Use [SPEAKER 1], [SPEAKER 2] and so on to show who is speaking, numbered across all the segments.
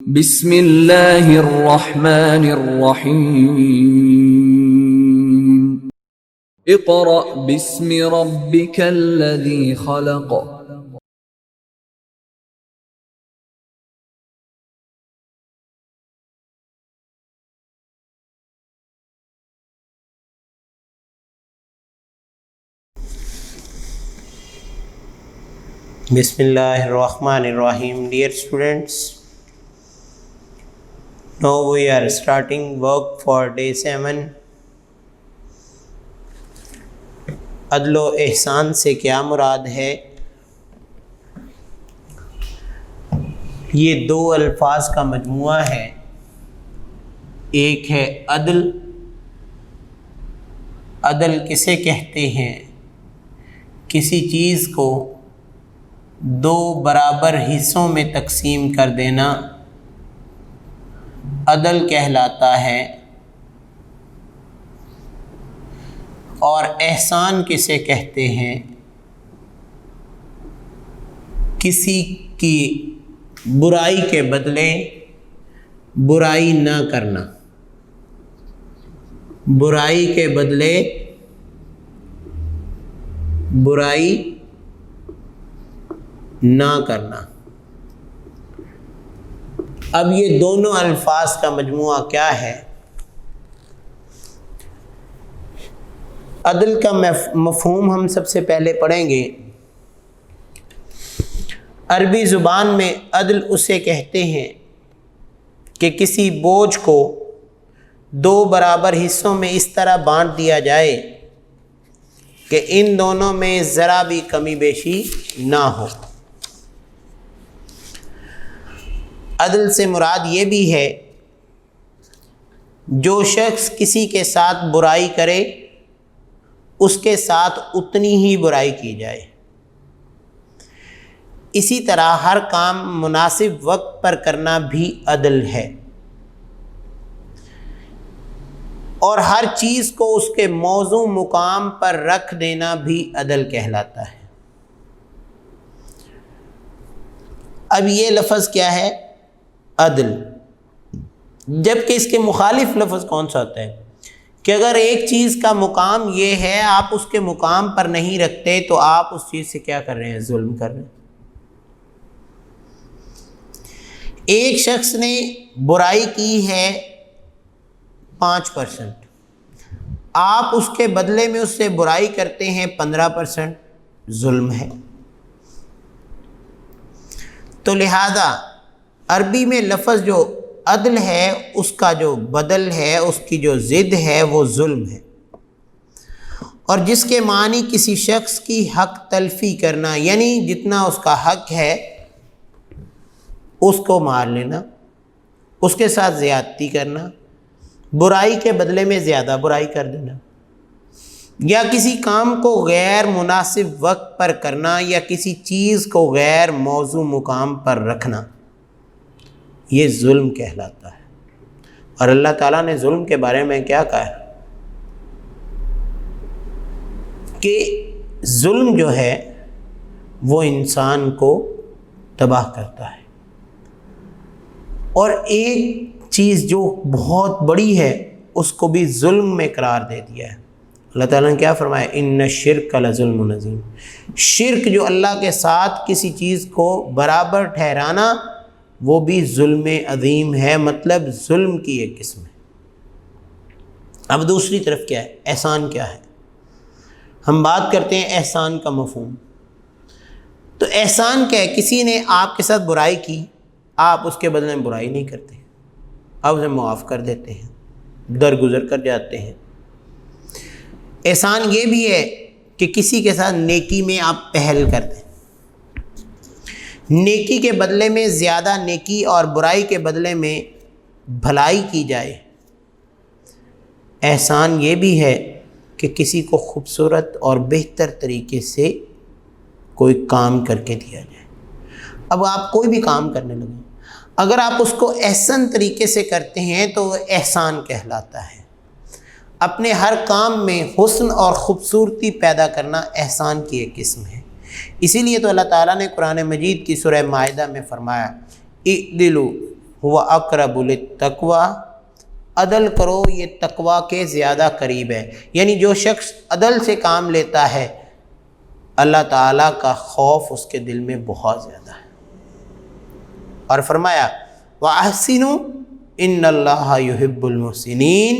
[SPEAKER 1] بسم اللہ الرحمن الرحیم اقرأ باسم ربک الذی خلق
[SPEAKER 2] بسم اللہ الرحمن الرحیم. Dear students, now we are starting work for day 7. عدل و احسان سے کیا مراد ہے؟ یہ دو الفاظ کا مجموعہ ہے. ایک ہے عدل. عدل کسے کہتے ہیں؟ کسی چیز کو دو برابر حصوں میں تقسیم کر دینا عدل کہلاتا ہے. اور احسان کسے کہتے ہیں؟ کسی کی برائی کے بدلے برائی نہ کرنا. برائی کے بدلے برائی نہ کرنا. اب یہ دونوں الفاظ کا مجموعہ کیا ہے؟ عدل کا مفہوم ہم سب سے پہلے پڑھیں گے. عربی زبان میں عدل اسے کہتے ہیں کہ کسی بوجھ کو دو برابر حصوں میں اس طرح بانٹ دیا جائے کہ ان دونوں میں ذرا بھی کمی بیشی نہ ہو. عدل سے مراد یہ بھی ہے جو شخص کسی کے ساتھ برائی کرے اس کے ساتھ اتنی ہی برائی کی جائے. اسی طرح ہر کام مناسب وقت پر کرنا بھی عدل ہے. اور ہر چیز کو اس کے موضوع مقام پر رکھ دینا بھی عدل کہلاتا ہے. اب یہ لفظ کیا ہے؟ عدل. جبکہ اس کے مخالف لفظ کون سا ہوتا ہے کہ اگر ایک چیز کا مقام یہ ہے آپ اس کے مقام پر نہیں رکھتے تو آپ اس چیز سے کیا کر رہے ہیں؟ ظلم کر رہے ہیں. ایک شخص نے برائی کی ہے 5%، آپ اس کے بدلے میں اس سے برائی کرتے ہیں 15%، ظلم ہے. تو لہذا عربی میں لفظ جو عدل ہے اس کا جو بدل ہے، اس کی جو ضد ہے وہ ظلم ہے. اور جس کے معنی کسی شخص کی حق تلفی کرنا، یعنی جتنا اس کا حق ہے اس کو مار لینا، اس کے ساتھ زیادتی کرنا، برائی کے بدلے میں زیادہ برائی کر دینا، یا کسی کام کو غیر مناسب وقت پر کرنا، یا کسی چیز کو غیر موضوع مقام پر رکھنا، یہ ظلم کہلاتا ہے. اور اللہ تعالیٰ نے ظلم کے بارے میں کیا کہا ہے کہ ظلم جو ہے وہ انسان کو تباہ کرتا ہے. اور ایک چیز جو بہت بڑی ہے اس کو بھی ظلم میں قرار دے دیا ہے. اللہ تعالیٰ نے کیا فرمایا؟ ان الشرک لظلم عظیم. شرک جو اللہ کے ساتھ کسی چیز کو برابر ٹھہرانا وہ بھی ظلم عظیم ہے، مطلب ظلم کی ایک قسم ہے. اب دوسری طرف کیا ہے؟ احسان کیا ہے؟ ہم بات کرتے ہیں احسان کا مفہوم. تو احسان کیا ہے؟ کسی نے آپ کے ساتھ برائی کی، آپ اس کے بدلے میں برائی نہیں کرتے، آپ اسے معاف کر دیتے ہیں، درگزر کر جاتے ہیں. احسان یہ بھی ہے کہ کسی کے ساتھ نیکی میں آپ پہل کر دیں، نیکی کے بدلے میں زیادہ نیکی اور برائی کے بدلے میں بھلائی کی جائے. احسان یہ بھی ہے کہ کسی کو خوبصورت اور بہتر طریقے سے کوئی کام کر کے دیا جائے. اب آپ کوئی بھی کام کرنے لگیں، اگر آپ اس کو احسن طریقے سے کرتے ہیں تو وہ احسان کہلاتا ہے. اپنے ہر کام میں حسن اور خوبصورتی پیدا کرنا احسان کی ایک قسم ہے. اسی لیے تو اللہ تعالیٰ نے قرآن مجید کی سورہ مائدہ میں فرمایا اعدلوا ہوا اقرب للتقوی، عدل کرو یہ تقوی کے زیادہ قریب ہے. یعنی جو شخص عدل سے کام لیتا ہے اللہ تعالیٰ کا خوف اس کے دل میں بہت زیادہ ہے. اور فرمایا وَأَحْسِنُوا إِنَّ اللَّهَ يُحِبُّ الْمُحْسِنِينَ،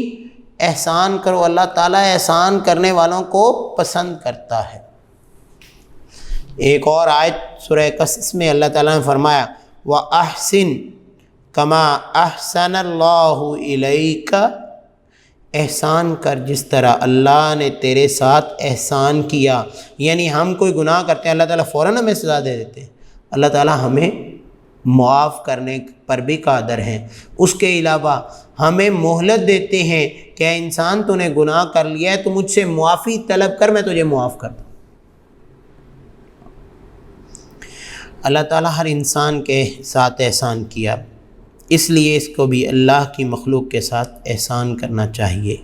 [SPEAKER 2] احسان کرو، اللہ تعالیٰ احسان کرنے والوں کو پسند کرتا ہے. ایک اور آیت سورہ قصص میں اللہ تعالیٰ نے فرمایا وَأَحْسِن كَمَا أَحْسَنَ اللَّهُ إِلَيْكَ، احسان کر جس طرح اللہ نے تیرے ساتھ احسان کیا. یعنی ہم کوئی گناہ کرتے ہیں اللہ تعالیٰ فوراً ہمیں سزا دے دیتے ہیں، اللہ تعالیٰ ہمیں معاف کرنے پر بھی قادر ہیں. اس کے علاوہ ہمیں مہلت دیتے ہیں کہ اے انسان تو نے گناہ کر لیا ہے تو مجھ سے معافی طلب کر، میں تجھے معاف کر دوں. اللہ تعالیٰ ہر انسان کے ساتھ احسان کیا، اس لیے اس کو بھی اللہ کی مخلوق کے ساتھ احسان کرنا چاہیے.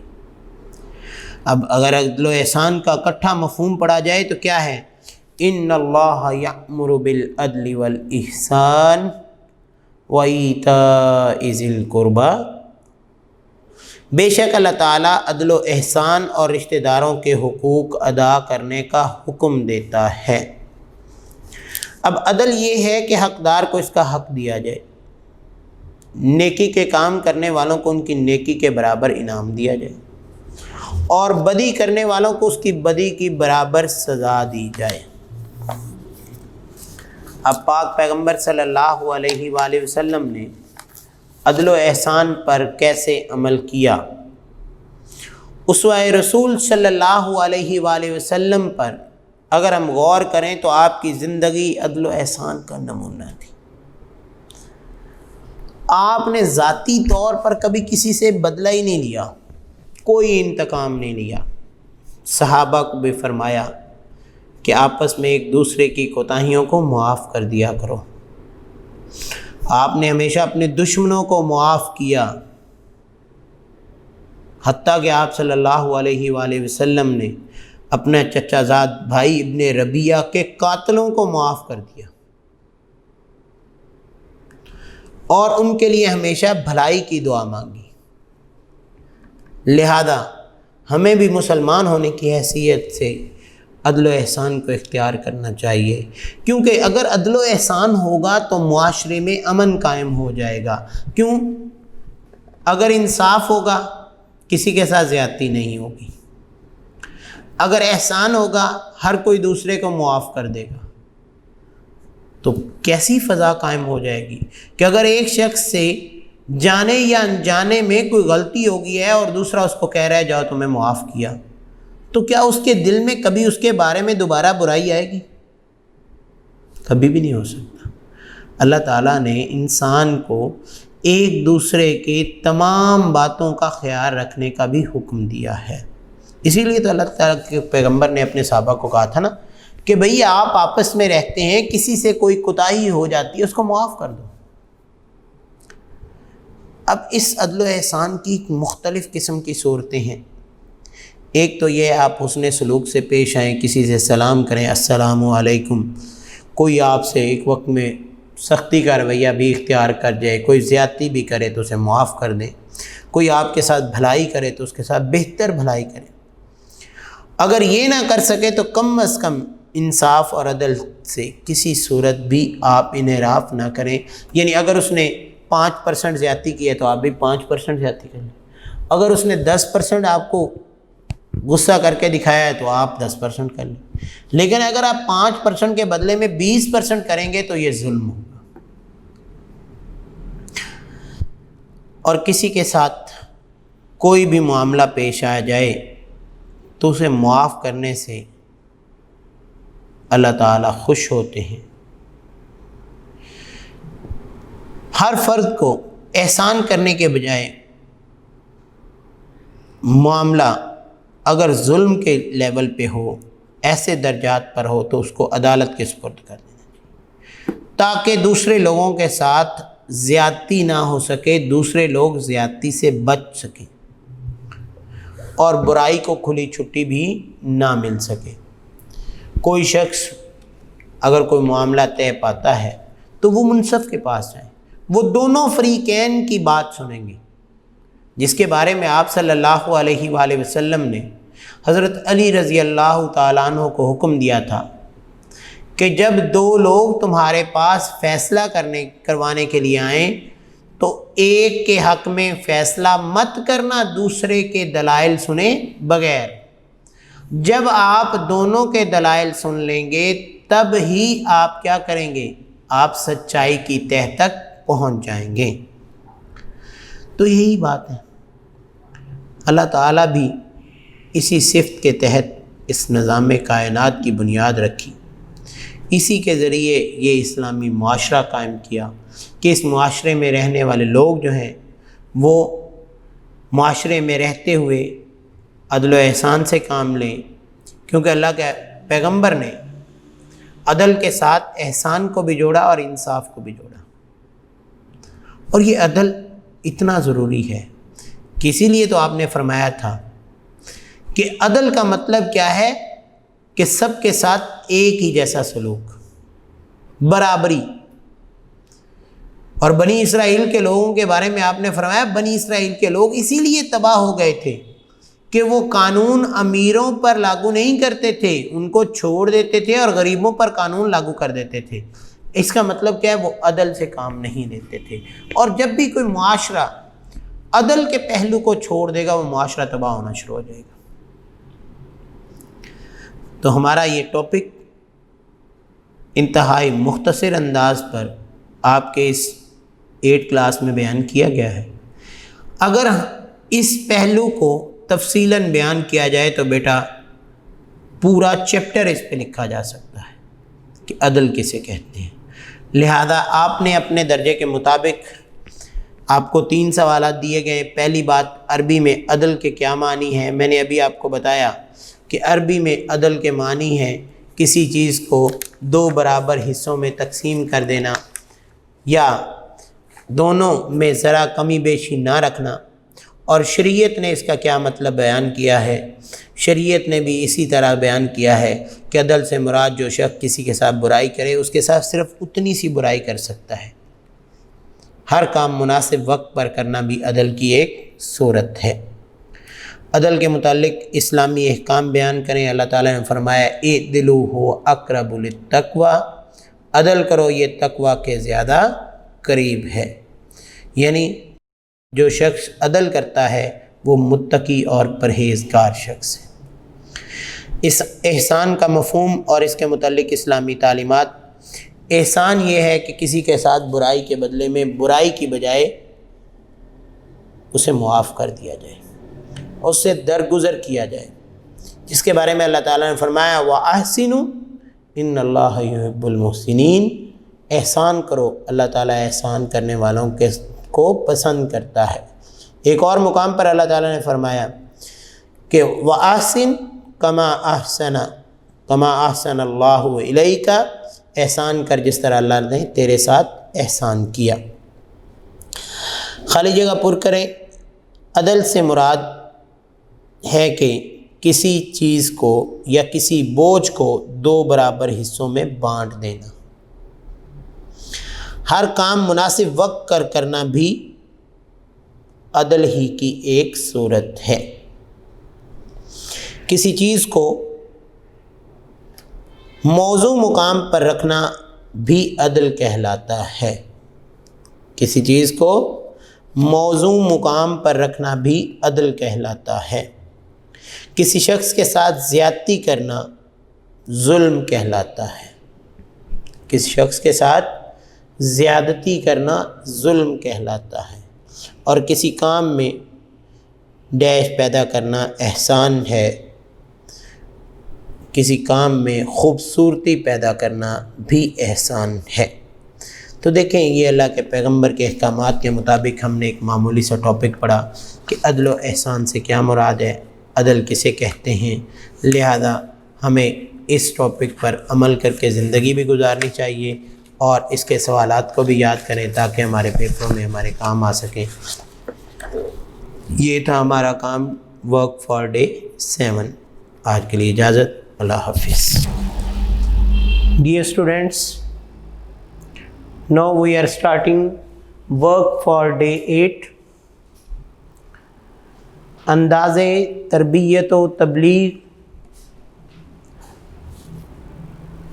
[SPEAKER 2] اب اگر عدل و احسان کا اکٹھا مفہوم پڑھا جائے تو کیا ہے؟ ان اللہ یأمر بالعدل والاحسان وایتاء ذی القربی، بے شک اللہ تعالیٰ عدل و احسان اور رشتہ داروں کے حقوق ادا کرنے کا حکم دیتا ہے. اب عدل یہ ہے کہ حقدار کو اس کا حق دیا جائے، نیکی کے کام کرنے والوں کو ان کی نیکی کے برابر انعام دیا جائے، اور بدی کرنے والوں کو اس کی بدی کی برابر سزا دی جائے. اب پاک پیغمبر صلی اللہ علیہ وآلہ وسلم نے عدل و احسان پر کیسے عمل کیا؟ اسوہ رسول صلی اللہ علیہ وآلہ وسلم پر اگر ہم غور کریں تو آپ کی زندگی عدل و احسان کا نمونہ تھی. آپ نے ذاتی طور پر کبھی کسی سے بدلہ ہی نہیں لیا، کوئی انتقام نہیں لیا. صحابہ کو بھی فرمایا کہ آپس میں ایک دوسرے کی کوتاہیوں کو معاف کر دیا کرو. آپ نے ہمیشہ اپنے دشمنوں کو معاف کیا، حتیٰ کہ آپ صلی اللہ علیہ وآلہ وسلم نے اپنا چچا زاد بھائی ابن ربیعہ کے قاتلوں کو معاف کر دیا، اور ان کے لیے ہمیشہ بھلائی کی دعا مانگی. لہذا ہمیں بھی مسلمان ہونے کی حیثیت سے عدل و احسان کو اختیار کرنا چاہیے، کیونکہ اگر عدل و احسان ہوگا تو معاشرے میں امن قائم ہو جائے گا. کیوں؟ اگر انصاف ہوگا کسی کے ساتھ زیادتی نہیں ہوگی، اگر احسان ہوگا ہر کوئی دوسرے کو معاف کر دے گا، تو کیسی فضا قائم ہو جائے گی کہ اگر ایک شخص سے جانے یا انجانے میں کوئی غلطی ہو گئی ہے اور دوسرا اس کو کہہ رہا ہے جاؤ تمہیں معاف کیا، تو کیا اس کے دل میں کبھی اس کے بارے میں دوبارہ برائی آئے گی؟ کبھی بھی نہیں ہو سکتا. اللہ تعالیٰ نے انسان کو ایک دوسرے کی تمام باتوں کا خیال رکھنے کا بھی حکم دیا ہے. اسی لیے تو اللہ تعالیٰ کے پیغمبر نے اپنے صحابہ کو کہا تھا نا کہ بھئی آپ آپس میں رہتے ہیں، کسی سے کوئی کوتاہی ہو جاتی ہے اس کو معاف کر دو. اب اس عدل و احسان کی مختلف قسم کی صورتیں ہیں. ایک تو یہ آپ حسن سلوک سے پیش آئیں، کسی سے سلام کریں السلام علیکم. کوئی آپ سے ایک وقت میں سختی کا رویہ بھی اختیار کر جائے، کوئی زیادتی بھی کرے تو اسے معاف کر دیں، کوئی آپ کے ساتھ بھلائی کرے تو اس کے ساتھ بہتر بھلائی کریں. اگر یہ نہ کر سکے تو کم از کم انصاف اور عدل سے کسی صورت بھی آپ انحراف نہ کریں. یعنی اگر اس نے 5% زیادتی کی ہے تو آپ بھی 5% زیادتی کر لیں. اگر اس نے 10% آپ کو غصہ کر کے دکھایا ہے تو آپ 10% کر لیں. لیکن اگر آپ 5% کے بدلے میں 20% کریں گے تو یہ ظلم ہوگا. اور کسی کے ساتھ کوئی بھی معاملہ پیش آ جائے تو اسے معاف کرنے سے اللہ تعالیٰ خوش ہوتے ہیں. ہر فرد کو احسان کرنے کے بجائے معاملہ اگر ظلم کے لیول پہ ہو، ایسے درجات پر ہو، تو اس کو عدالت کے سپرد کر دینا چاہیے تاکہ دوسرے لوگوں کے ساتھ زیادتی نہ ہو سکے، دوسرے لوگ زیادتی سے بچ سکیں اور برائی کو کھلی چھٹی بھی نہ مل سکے. کوئی شخص اگر کوئی معاملہ طے پاتا ہے تو وہ منصف کے پاس جائیں، وہ دونوں فریقین کی بات سنیں گے، جس کے بارے میں آپ صلی اللہ علیہ وآلہ وسلم نے حضرت علی رضی اللہ تعالیٰ عنہ کو حکم دیا تھا کہ جب دو لوگ تمہارے پاس فیصلہ کروانے کے لیے آئیں تو ایک کے حق میں فیصلہ مت کرنا دوسرے کے دلائل سنے بغیر، جب آپ دونوں کے دلائل سن لیں گے تب ہی آپ کیا کریں گے، آپ سچائی کی تہ تک پہنچ جائیں گے۔ تو یہی بات ہے، اللہ تعالیٰ بھی اسی صفت کے تحت اس نظام کائنات کی بنیاد رکھی، اسی کے ذریعے یہ اسلامی معاشرہ قائم کیا کہ اس معاشرے میں رہنے والے لوگ جو ہیں وہ معاشرے میں رہتے ہوئے عدل و احسان سے کام لیں، کیونکہ اللہ کے پیغمبر نے عدل کے ساتھ احسان کو بھی جوڑا اور انصاف کو بھی جوڑا، اور یہ عدل اتنا ضروری ہے کہ اسی لیے تو آپ نے فرمایا تھا کہ عدل کا مطلب کیا ہے کہ سب کے ساتھ ایک ہی جیسا سلوک، برابری۔ اور بنی اسرائیل کے لوگوں کے بارے میں آپ نے فرمایا بنی اسرائیل کے لوگ اسی لیے تباہ ہو گئے تھے کہ وہ قانون امیروں پر لاگو نہیں کرتے تھے، ان کو چھوڑ دیتے تھے اور غریبوں پر قانون لاگو کر دیتے تھے۔ اس کا مطلب کیا ہے، وہ عدل سے کام نہیں لیتے تھے۔ اور جب بھی کوئی معاشرہ عدل کے پہلو کو چھوڑ دے گا وہ معاشرہ تباہ ہونا شروع ہو جائے گا۔ تو ہمارا یہ ٹاپک انتہائی مختصر انداز پر آپ کے اس 8 کلاس میں بیان کیا گیا ہے۔ اگر اس پہلو کو تفصیلاً بیان کیا جائے تو بیٹا پورا چیپٹر اس پہ لکھا جا سکتا ہے کہ عدل کسے کہتے ہیں۔ لہذا آپ نے اپنے درجے کے مطابق آپ کو 3 سوالات دیے گئے۔ پہلی بات، عربی میں عدل کے کیا معنی ہیں؟ میں نے ابھی آپ کو بتایا کہ عربی میں عدل کے معنی ہے کسی چیز کو 2 برابر حصوں میں تقسیم کر دینا یا دونوں میں ذرا کمی بیشی نہ رکھنا۔ اور شریعت نے اس کا کیا مطلب بیان کیا ہے؟ شریعت نے بھی اسی طرح بیان کیا ہے کہ عدل سے مراد جو شخص کسی کے ساتھ برائی کرے اس کے ساتھ صرف اتنی سی برائی کر سکتا ہے۔ ہر کام مناسب وقت پر کرنا بھی عدل کی ایک صورت ہے۔ عدل کے متعلق اسلامی احکام بیان کریں۔ اللہ تعالیٰ نے فرمایا اعدلوا هو اقرب للتقوی، عدل کرو یہ تقوی کے زیادہ قریب ہے، یعنی جو شخص عدل کرتا ہے وہ متقی اور پرہیزگار شخص ہے۔ اس احسان کا مفہوم اور اس کے متعلق اسلامی تعلیمات، احسان یہ ہے کہ کسی کے ساتھ برائی کے بدلے میں برائی کی بجائے اسے معاف کر دیا جائے، اس سے درگزر کیا جائے، جس کے بارے میں اللہ تعالیٰ نے فرمایا وَأَحْسِنُوا إِنَّ اللَّهَ يُحِبُّ الْمُحْسِنِينَ، احسان کرو، اللہ تعالیٰ احسان کرنے والوں کو پسند کرتا ہے۔ ایک اور مقام پر اللہ تعالیٰ نے فرمایا کہ وَأَحْسِن كَمَا أَحْسَنَ اللَّهُ إِلَيْكَ، احسان کر جس طرح اللہ نے تیرے ساتھ احسان کیا۔ خالی جگہ پر کریں۔ عدل سے مراد ہے کہ کسی چیز کو یا کسی بوجھ کو 2 برابر حصوں میں بانٹ دینا۔ ہر کام مناسب وقت پر کرنا بھی عدل ہی کی ایک صورت ہے۔ کسی چیز کو موضوع مقام پر رکھنا بھی عدل کہلاتا ہے۔ کسی چیز کو موضوع مقام پر رکھنا بھی عدل کہلاتا ہے۔ کسی شخص کے ساتھ زیادتی کرنا ظلم کہلاتا ہے۔ کسی شخص کے ساتھ زیادتی کرنا ظلم کہلاتا ہے، اور کسی کام میں ڈیش پیدا کرنا احسان ہے۔ کسی کام میں خوبصورتی پیدا کرنا بھی احسان ہے۔ تو دیکھیں یہ اللہ کے پیغمبر کے احکامات کے مطابق ہم نے ایک معمولی سا ٹاپک پڑھا کہ عدل و احسان سے کیا مراد ہے، عدل کسے کہتے ہیں۔ لہذا ہمیں اس ٹاپک پر عمل کر کے زندگی بھی گزارنی چاہیے اور اس کے سوالات کو بھی یاد کریں تاکہ ہمارے پیپروں میں ہمارے کام آ سکیں۔ یہ تھا ہمارا کام ورک فار ڈے 7۔ آج کے لیے اجازت، اللہ حافظ۔ Dear students, now we are starting work for day 8، انداز تربیت و تبلیغ۔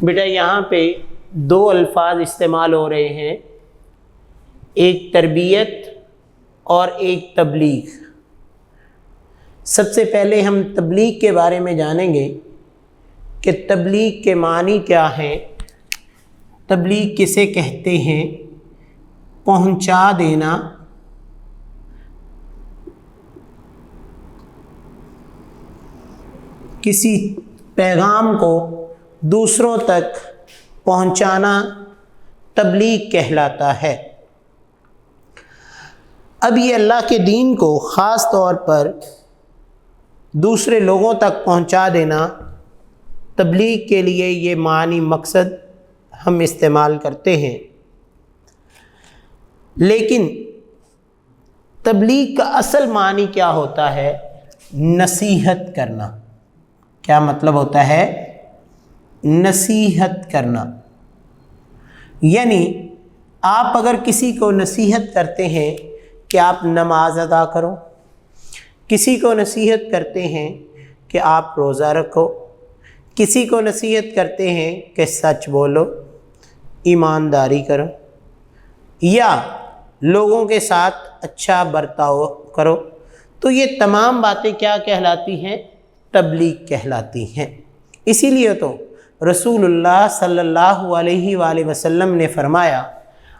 [SPEAKER 2] بیٹا یہاں پہ دو الفاظ استعمال ہو رہے ہیں، ایک تربیت اور ایک تبلیغ۔ سب سے پہلے ہم تبلیغ کے بارے میں جانیں گے کہ تبلیغ کے معنی کیا ہیں، تبلیغ کسے کہتے ہیں۔ پہنچا دینا، کسی پیغام کو دوسروں تک پہنچانا تبلیغ کہلاتا ہے۔ اب یہ اللہ کے دین کو خاص طور پر دوسرے لوگوں تک پہنچا دینا، تبلیغ کے لیے یہ معنی مقصد ہم استعمال کرتے ہیں۔ لیکن تبلیغ کا اصل معنی کیا ہوتا ہے؟ نصیحت کرنا۔ کیا مطلب ہوتا ہے؟ نصیحت کرنا۔ یعنی آپ اگر کسی کو نصیحت کرتے ہیں کہ آپ نماز ادا کرو، کسی کو نصیحت کرتے ہیں کہ آپ روزہ رکھو، کسی کو نصیحت کرتے ہیں کہ سچ بولو، ایمانداری کرو، یا لوگوں کے ساتھ اچھا برتاؤ کرو، تو یہ تمام باتیں کیا کہلاتی ہیں؟ تبلیغ کہلاتی ہیں۔ اسی لیے تو رسول اللہ صلی اللہ علیہ وآلہ وسلم نے فرمایا،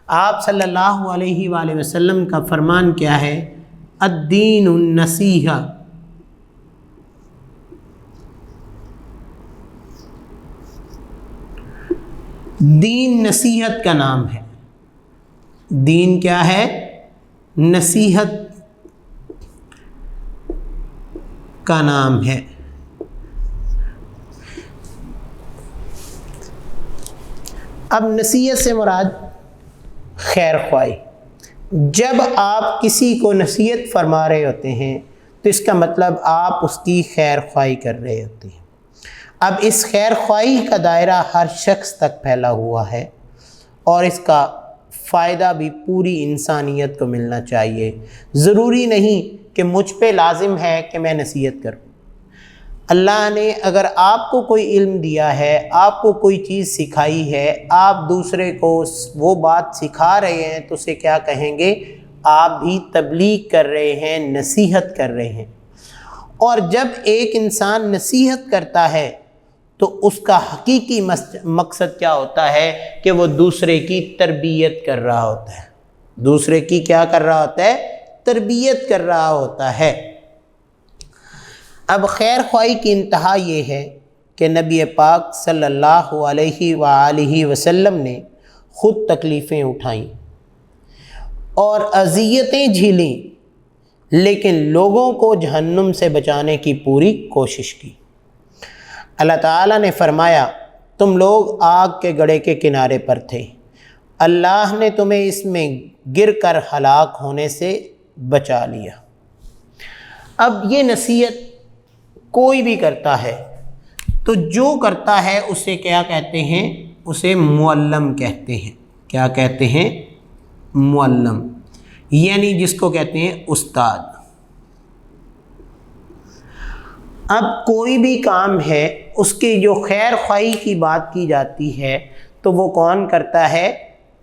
[SPEAKER 2] آپ صلی اللہ علیہ وآلہ وسلم کا فرمان کیا ہے؟ الدین النصیحہ، دین نصیحت کا نام ہے۔ دین کیا ہے؟ نصیحت کا نام ہے۔ اب نصیحت سے مراد خیر خواہی۔ جب آپ کسی کو نصیحت فرما رہے ہوتے ہیں تو اس کا مطلب آپ اس کی خیر خواہی کر رہے ہوتے ہیں۔ اب اس خیر خواہی کا دائرہ ہر شخص تک پھیلا ہوا ہے، اور اس کا فائدہ بھی پوری انسانیت کو ملنا چاہیے۔ ضروری نہیں کہ مجھ پہ لازم ہے کہ میں نصیحت کروں۔ اللہ نے اگر آپ کو کوئی علم دیا ہے، آپ کو کوئی چیز سکھائی ہے، آپ دوسرے کو وہ بات سکھا رہے ہیں تو اسے کیا کہیں گے؟ آپ بھی تبلیغ کر رہے ہیں، نصیحت کر رہے ہیں۔ اور جب ایک انسان نصیحت کرتا ہے تو اس کا حقیقی مقصد کیا ہوتا ہے؟ کہ وہ دوسرے کی تربیت کر رہا ہوتا ہے۔ دوسرے کی کیا کر رہا ہوتا ہے؟ تربیت کر رہا ہوتا ہے۔ اب خیر خواہی کی انتہا یہ ہے کہ نبی پاک صلی اللہ علیہ وآلہ وسلم نے خود تکلیفیں اٹھائیں اور اذیتیں جھیلیں، لیکن لوگوں کو جہنم سے بچانے کی پوری کوشش کی۔ اللہ تعالیٰ نے فرمایا، تم لوگ آگ کے گڑھے کے کنارے پر تھے، اللہ نے تمہیں اس میں گر کر ہلاک ہونے سے بچا لیا۔ اب یہ نصیحت کوئی بھی کرتا ہے تو جو کرتا ہے اسے کیا کہتے ہیں؟ اسے معلم کہتے ہیں۔ کیا کہتے ہیں؟ معلم، یعنی جس کو کہتے ہیں استاد۔ اب کوئی بھی کام ہے، اس کی جو خیر خواہی کی بات کی جاتی ہے تو وہ کون کرتا ہے؟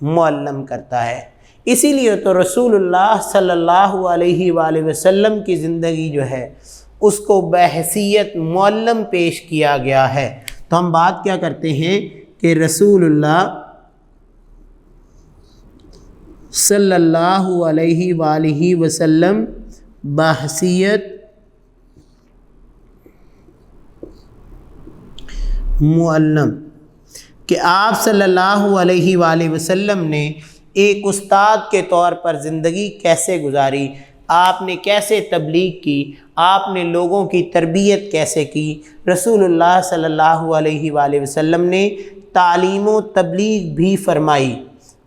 [SPEAKER 2] معلم کرتا ہے۔ اسی لیے تو رسول اللہ صلی اللہ علیہ وآلہ وسلم کی زندگی جو ہے اس کو بحیثیت معلم پیش کیا گیا ہے۔ تو ہم بات کیا کرتے ہیں کہ رسول اللہ صلی اللہ علیہ وآلہ وسلم بحیثیت معلم، کہ آپ صلی اللہ علیہ وآلہ وسلم نے ایک استاد کے طور پر زندگی کیسے گزاری، آپ نے کیسے تبلیغ کی، آپ نے لوگوں کی تربیت کیسے کی۔ رسول اللہ صلی اللہ علیہ وآلہ وسلم نے تعلیم و تبلیغ بھی فرمائی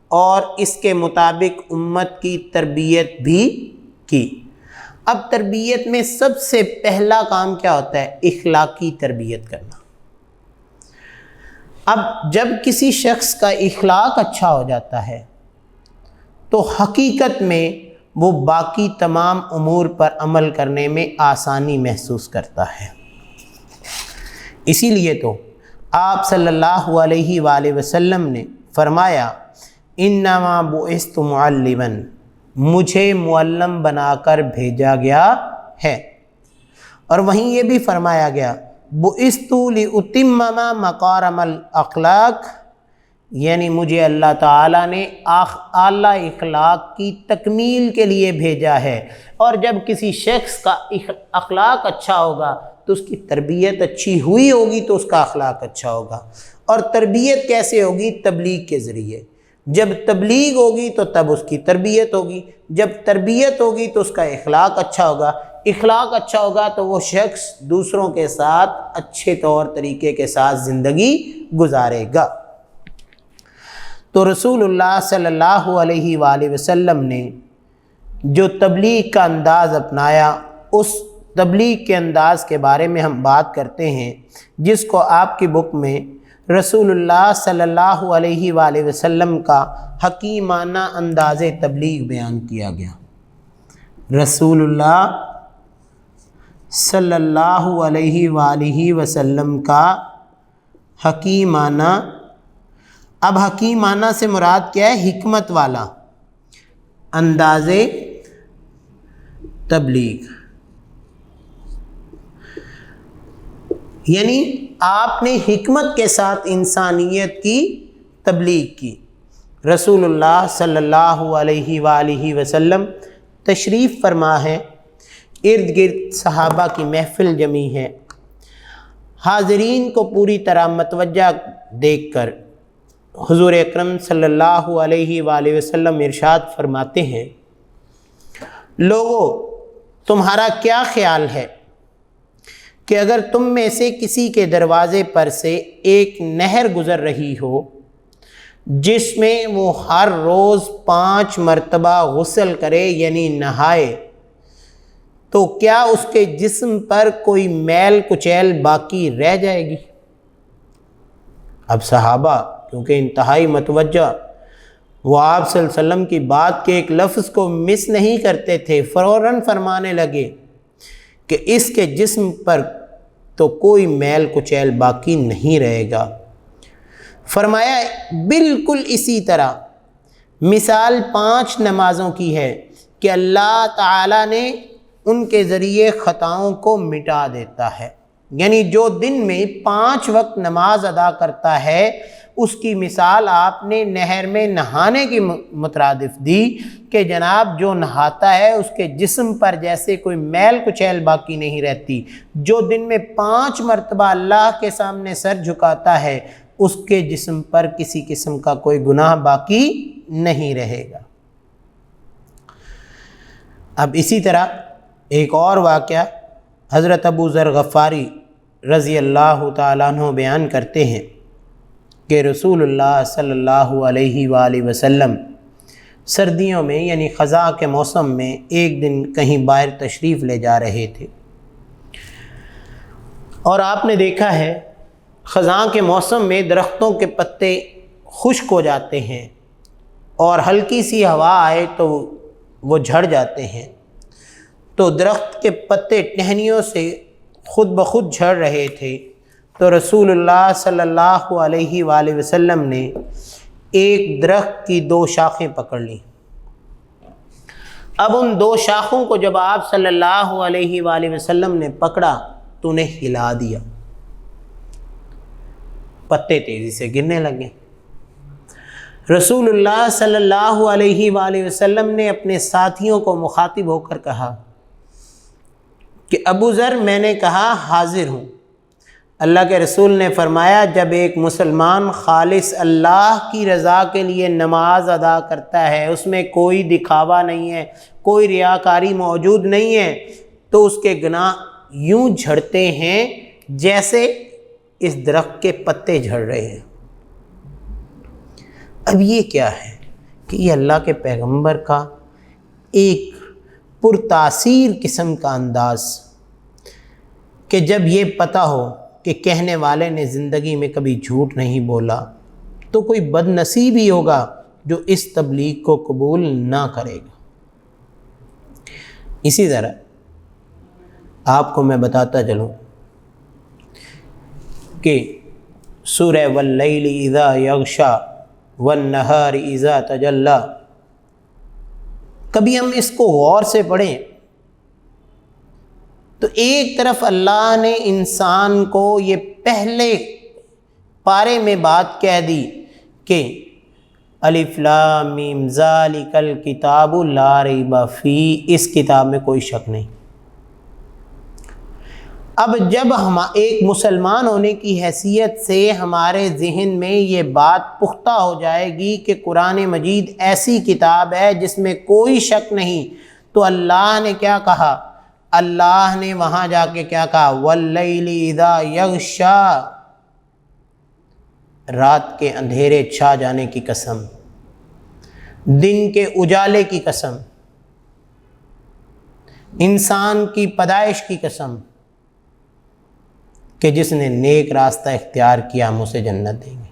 [SPEAKER 2] اور اس کے مطابق امت کی تربیت بھی کی۔ اب تربیت میں سب سے پہلا کام کیا ہوتا ہے؟ اخلاقی تربیت کرنا۔ اب جب کسی شخص کا اخلاق اچھا ہو جاتا ہے تو حقیقت میں وہ باقی تمام امور پر عمل کرنے میں آسانی محسوس کرتا ہے۔ اسی لیے تو آپ صلی اللہ علیہ وآلہ وسلم نے فرمایا انما بعثت معلما، مجھے معلم بنا کر بھیجا گیا ہے۔ اور وہیں یہ بھی فرمایا گیا بعثت لأتمم مکارم الاخلاق، یعنی مجھے اللہ تعالیٰ نے اعلیٰ اخلاق کی تکمیل کے لیے بھیجا ہے۔ اور جب کسی شخص کا اخلاق اچھا ہوگا تو اس کی تربیت اچھی ہوئی ہوگی تو اس کا اخلاق اچھا ہوگا۔ اور تربیت کیسے ہوگی؟ تبلیغ کے ذریعے۔ جب تبلیغ ہوگی تو تب اس کی تربیت ہوگی، جب تربیت ہوگی تو اس کا اخلاق اچھا ہوگا، اخلاق اچھا ہوگا تو وہ شخص دوسروں کے ساتھ اچھے طور طریقے کے ساتھ زندگی گزارے گا۔ تو رسول اللہ صلی اللہ علیہ وآلہ وسلم نے جو تبلیغ کا انداز اپنایا، اس تبلیغ کے انداز کے بارے میں ہم بات کرتے ہیں، جس کو آپ کی بک میں رسول اللہ صلی اللہ علیہ وآلہ وسلم کا حکیمانہ انداز تبلیغ بیان کیا گیا۔ رسول اللہ صلی اللہ علیہ وآلہ وسلم کا حکیمانہ، اب حکیمانہ سے مراد کیا ہے؟ حکمت والا انداز تبلیغ، یعنی آپ نے حکمت کے ساتھ انسانیت کی تبلیغ کی۔ رسول اللہ صلی اللہ علیہ وآلہ وسلم تشریف فرما ہے، ارد گرد صحابہ کی محفل جمی ہے، حاضرین کو پوری طرح متوجہ دیکھ کر حضور اکرم صلی اللہ علیہ وآلہ وسلم ارشاد فرماتے ہیں لوگو تمہارا کیا خیال ہے کہ اگر تم میں سے کسی کے دروازے پر سے ایک نہر گزر رہی ہو جس میں وہ ہر روز 5 مرتبہ غسل کرے یعنی نہائے، تو کیا اس کے جسم پر کوئی میل کچیل باقی رہ جائے گی؟ اب صحابہ کیونکہ انتہائی متوجہ، وہ آپ صلی اللہ علیہ وسلم کی بات کے ایک لفظ کو مس نہیں کرتے تھے، فوراً فرمانے لگے کہ اس کے جسم پر تو کوئی میل کچیل باقی نہیں رہے گا۔ فرمایا بالکل اسی طرح مثال 5 نمازوں کی ہے کہ اللہ تعالیٰ نے ان کے ذریعے خطاؤں کو مٹا دیتا ہے، یعنی جو دن میں 5 وقت نماز ادا کرتا ہے اس کی مثال آپ نے نہر میں نہانے کی مترادف دی کہ جناب جو نہاتا ہے اس کے جسم پر جیسے کوئی میل کچیل باقی نہیں رہتی، جو دن میں 5 مرتبہ اللہ کے سامنے سر جھکاتا ہے اس کے جسم پر کسی قسم کا کوئی گناہ باقی نہیں رہے گا۔ اب اسی طرح ایک اور واقعہ حضرت ابو ذر غفاری رضی اللہ تعالیٰ عنہ بیان کرتے ہیں کہ رسول اللہ صلی اللہ علیہ وآلہ وسلم سردیوں میں یعنی خزاں کے موسم میں ایک دن کہیں باہر تشریف لے جا رہے تھے، اور آپ نے دیکھا ہے خزاں کے موسم میں درختوں کے پتے خشک ہو جاتے ہیں اور ہلکی سی ہوا آئے تو وہ جھڑ جاتے ہیں، تو درخت کے پتے ٹہنیوں سے خود بخود جھڑ رہے تھے۔ تو رسول اللہ صلی اللہ علیہ وآلہ وسلم نے ایک درخت کی 2 شاخیں پکڑ لیں۔ اب ان 2 شاخوں کو جب آپ صلی اللہ علیہ وآلہ وسلم نے پکڑا تو انہیں ہلا دیا، پتے تیزی سے گرنے لگے۔ رسول اللہ صلی اللہ علیہ وآلہ وسلم نے اپنے ساتھیوں کو مخاطب ہو کر کہا کہ ابو ذر میں نے کہا حاضر ہوں۔ اللہ کے رسول نے فرمایا جب ایک مسلمان خالص اللہ کی رضا کے لیے نماز ادا کرتا ہے، اس میں کوئی دکھاوا نہیں ہے، کوئی ریاکاری موجود نہیں ہے، تو اس کے گناہ یوں جھڑتے ہیں جیسے اس درخت کے پتے جھڑ رہے ہیں۔ اب یہ کیا ہے کہ یہ اللہ کے پیغمبر کا ایک پرتاثیر قسم کا انداز کہ جب یہ پتہ ہو کہ کہنے والے نے زندگی میں کبھی جھوٹ نہیں بولا تو کوئی بد نصیب ہی ہوگا جو اس تبلیغ کو قبول نہ کرے گا۔ اسی طرح آپ کو میں بتاتا چلوں کہ سورہ واللیل اذا یغشا والنہار اذا تجلی، کبھی ہم اس کو غور سے پڑھیں تو ایک طرف اللہ نے انسان کو یہ پہلے پارے میں بات کہہ دی کہ الف لام میم ذالک الکتاب لا ریب فیہ، اس کتاب میں کوئی شک نہیں۔ اب جب ہم ایک مسلمان ہونے کی حیثیت سے ہمارے ذہن میں یہ بات پختہ ہو جائے گی کہ قرآن مجید ایسی کتاب ہے جس میں کوئی شک نہیں، تو اللہ نے کیا کہا؟ اللہ نے وہاں جا کے کیا کہا؟ واللیل اذا یغشا، رات کے اندھیرے چھا جانے کی قسم، دن کے اجالے کی قسم، انسان کی پیدائش کی قسم کہ جس نے نیک راستہ اختیار کیا ہم اسے جنت دیں گے۔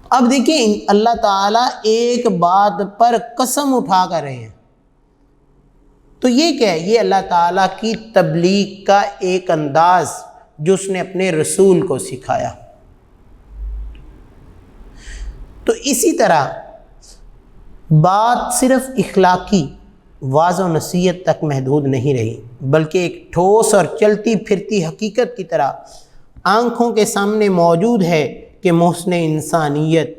[SPEAKER 2] اب دیکھیں اللہ تعالیٰ ایک بات پر قسم اٹھا کر رہے ہیں، تو یہ کیا ہے؟ یہ اللہ تعالیٰ کی تبلیغ کا ایک انداز جو اس نے اپنے رسول کو سکھایا۔ تو اسی طرح بات صرف اخلاقی واضح و نصیحت تک محدود نہیں رہی، بلکہ ایک ٹھوس اور چلتی پھرتی حقیقت کی طرح آنکھوں کے سامنے موجود ہے کہ محسن انسانیت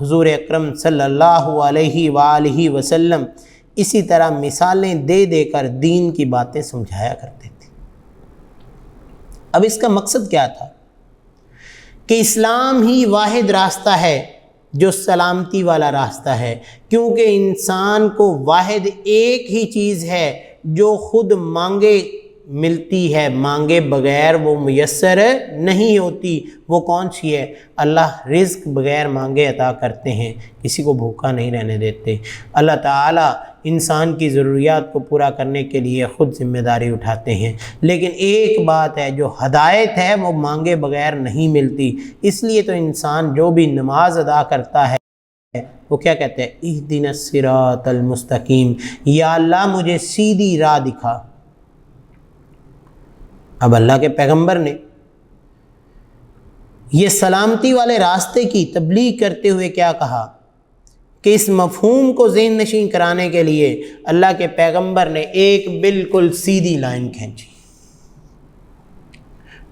[SPEAKER 2] حضور اکرم صلی اللہ علیہ وآلہ وسلم اسی طرح مثالیں دے دے کر دین کی باتیں سمجھایا کرتے تھے۔ اب اس کا مقصد کیا تھا؟ کہ اسلام ہی واحد راستہ ہے جو سلامتی والا راستہ ہے، کیونکہ انسان کو واحد ایک ہی چیز ہے جو خود مانگے ملتی ہے، مانگے بغیر وہ میسر نہیں ہوتی۔ وہ کون سی ہے؟ اللہ رزق بغیر مانگے عطا کرتے ہیں، کسی کو بھوکا نہیں رہنے دیتے۔ اللہ تعالیٰ انسان کی ضروریات کو پورا کرنے کے لیے خود ذمہ داری اٹھاتے ہیں، لیکن ایک بات ہے جو ہدایت ہے وہ مانگے بغیر نہیں ملتی۔ اس لیے تو انسان جو بھی نماز ادا کرتا ہے وہ کیا کہتے ہیں؟ اہدنا الصراط المستقیم، یا اللہ مجھے سیدھی راہ دکھا۔ اب اللہ کے پیغمبر نے یہ سلامتی والے راستے کی تبلیغ کرتے ہوئے کیا کہا کہ اس مفہوم کو ذہن نشین کرانے کے لیے اللہ کے پیغمبر نے ایک بالکل سیدھی لائن کھینچی